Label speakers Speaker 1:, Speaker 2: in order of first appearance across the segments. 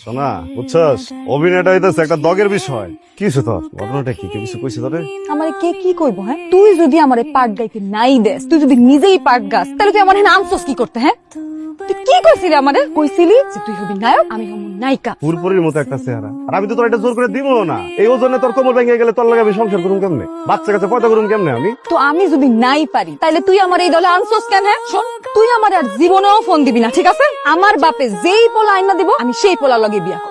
Speaker 1: শোনা বুঝছস, অভিনয়টা হইতেছে একটা দগের বিষয়। কি হচ্ছে তোর ঘটনাটা? কি কিছু কইছে তোরে?
Speaker 2: আমারে কে কি কইব? হ্যাঁ, তুই যদি আমারে পাট গাইতে নাই দেস, তুই যদি নিজেই পাট গাস, তাহলে তুই আমার আনছস কি করতে? হ্যাঁ, তুই কি কইছিলি আমারে? কইছিলি যে তুই হবি নায়ক, আমি হব নায়িকা।
Speaker 1: পুরপুরির মতো একটা চেহারা, আর আমি তো তোর এটা জোর করে দিব না। এই ওজনে তোর কোমর ভেঙে গেলে তোর লাগে আমি সংসার করুম কেমনে? বাচ্চা কাছে পয়দা করুম কেমনে আমি?
Speaker 2: তো আমি যদি নাই পারি, তাহলে তুই আমার এই দলে আনছস কেন? হ্যাঁ শোন, তুই আমার আর জীবনেও ফোন দিবি না, ঠিক আছে? আমার বাপে যেই পোলা আইনা দিব, আমি সেই পোলা লগে বিয়া করব।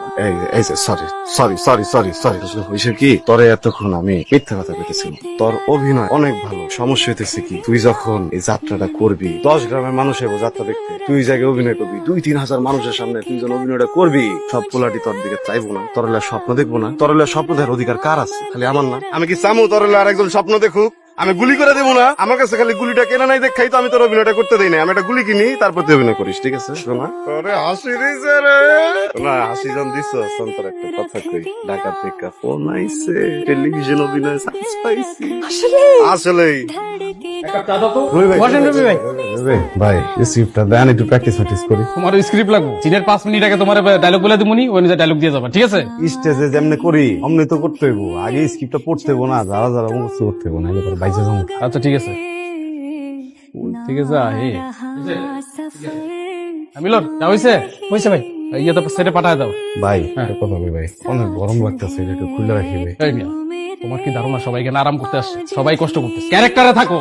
Speaker 1: সরি কি তোরে এতক্ষণ আমি মিথ্যা কথা বলতেছিলাম। তোর অভিনয় অনেক ভালো। সমস্যা হইতেছে কি, তুই যখন এই যাত্রাটা করবি, 10 গ্রামের মানুষ এবো যাত্রা দেখতে, তুই জায়গায় অভিনয় করবি 2-3 হাজার মানুষের সামনে, তুই যখন অভিনয়টা করবি, সব পোলাটি তোর দিকে চাইবো না, তোর হলে স্বপ্ন দেখবো না। তোর হলে স্বপ্ন দেখার অধিকার কার আছে? খালি আমার না? আমি কি চামু তোর হলে আরেকজন স্বপ্ন দেখুক? আমি গুলি করে দেবো না? আমার কাছে খালি গুলিটা কেনা নাই দেখাই তো আমি তোর অভিনয়টা করতে দেই না। আমি একটা গুলি কিনি, তারপর তুই অভিনয় করিস, ঠিক আছে? শোনা, তোরে হাসি দিছে রে। না হাসি যখন দিছ, তোর একটা কথা কই, ঢাকা থেকে ফোন আইছে, টেলিভিশন অভিনয় চান্স পাইছি। আসলেই ভাই স্ক্রিপ্টটা দেন, একটু প্র্যাকটিস করি।
Speaker 3: তোমার স্ক্রিপ্ট লাগবে, চীনের 5 মিনিট আগে তোমার ডায়লগ বলে দিবনি, ওই অনুযায়ী ডায়লগ দিয়ে যাবা, ঠিক আছে?
Speaker 1: স্টেজে যেমনি করি অমনি তো করতে হইব। আগে স্ক্রিপ্টটা পড়তে হইব না, যারা যারা মুখস্থ করতে হইব না, এবার বাইসে যাবো।
Speaker 3: আচ্ছা ঠিক আছে ঠিক আছে। মিলন যা হইছে হইছে ভাই, ইয়ে তো সেটে পাঠায় দাও।
Speaker 1: ভাই একটা কথা বলি ভাই, অনেক গরম লাগতেছে, এটা একটু খুলে রাখি ভাই।
Speaker 3: এই মিয়া, তোমার কি ধারণা সবাই এখানে আরাম করতে আসছে? সবাই কষ্ট করতেছে, ক্যারেক্টারে থাকো।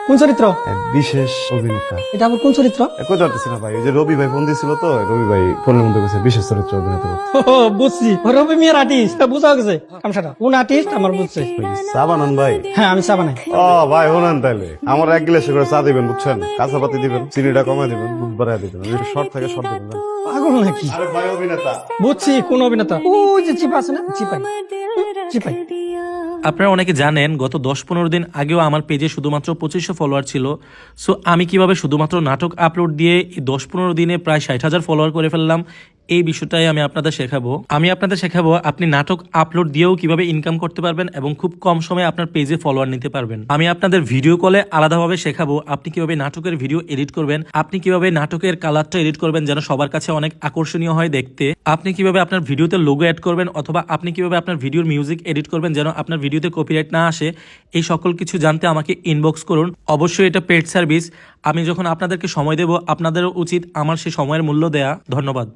Speaker 4: কোন চরিত্র?
Speaker 1: এক বিশেষ অভিনেতা।
Speaker 4: এটা আবার কোন চরিত্র?
Speaker 1: কই পারতেছি না ভাই, ওই যে রবি ভাই ফোন দিছিল তো, রবি ভাই ফোনের মধ্যে বলছে বিশেষ চরিত্র অভিনেতা করতে।
Speaker 4: ও, বুঝছি, রবি মিয়ার আর্টিস্ট, বুঝা গেছে কামসাটা। কোন আর্টিস্ট আমার বুঝছে।
Speaker 1: চা বানান ভাই?
Speaker 4: হ্যাঁ, আমি চা বানাই।
Speaker 1: ও ভাই শোনেন, তাইলে আমার 1 গ্লাসে করে চা দিবেন, বুঝছেন? কাঁচা পাতি দিবেন, চিনিটা কমাই দিবেন, দুধ বাড়াই দিবেন, শর্ট থাকে শর্ট দিবেন।
Speaker 4: পাগল নাকি?
Speaker 1: আরে ভাই অভিনেতা।
Speaker 4: বুঝছি কোন অভিনেতা। ওই যে চিপা আছে না, চিপাই চিপাই।
Speaker 5: আপনারা অনেকে জানেন গত 10-15 দিন আগেও আমার পেজে শুধুমাত্র 2500 ফলোয়ার ছিল। সো আমি কিভাবে শুধুমাত্র নাটক আপলোড দিয়ে এই 10-15 দিনে প্রায় 60,000 ফলোয়ার করে ফেললাম, এই বিষয়টাই আমি আপনাদের শেখাবো। আপনি নাটক আপলোড দিয়েও কিভাবে ইনকাম করতে পারবেন এবং খুব কম সময়ে আপনার পেজে ফলোয়ার নিতে পারবেন। আমি আপনাদের ভিডিও কলে আলাদাভাবে শেখাবো আপনি কিভাবে নাটকের ভিডিও এডিট করবেন, আপনি কিভাবে নাটকের কালারটা এডিট করবেন যেন সবার কাছে অনেক আকর্ষণীয় হয় দেখতে, আপনি কিভাবে আপনার ভিডিওতে লোগো অ্যাড করবেন, অথবা আপনি কিভাবে আপনার ভিডিওর মিউজিক এডিট করবেন যেন আপনার ভিডিওতে কপিরাইট না আসে। এই সকল কিছু জানতে আমাকে ইনবক্স করুন। অবশ্যই এটা পেড সার্ভিস। আমি যখন আপনাদেরকে সময় দেব, আপনাদেরও উচিত আমার সেই সময়ের মূল্য দেয়া। ধন্যবাদ।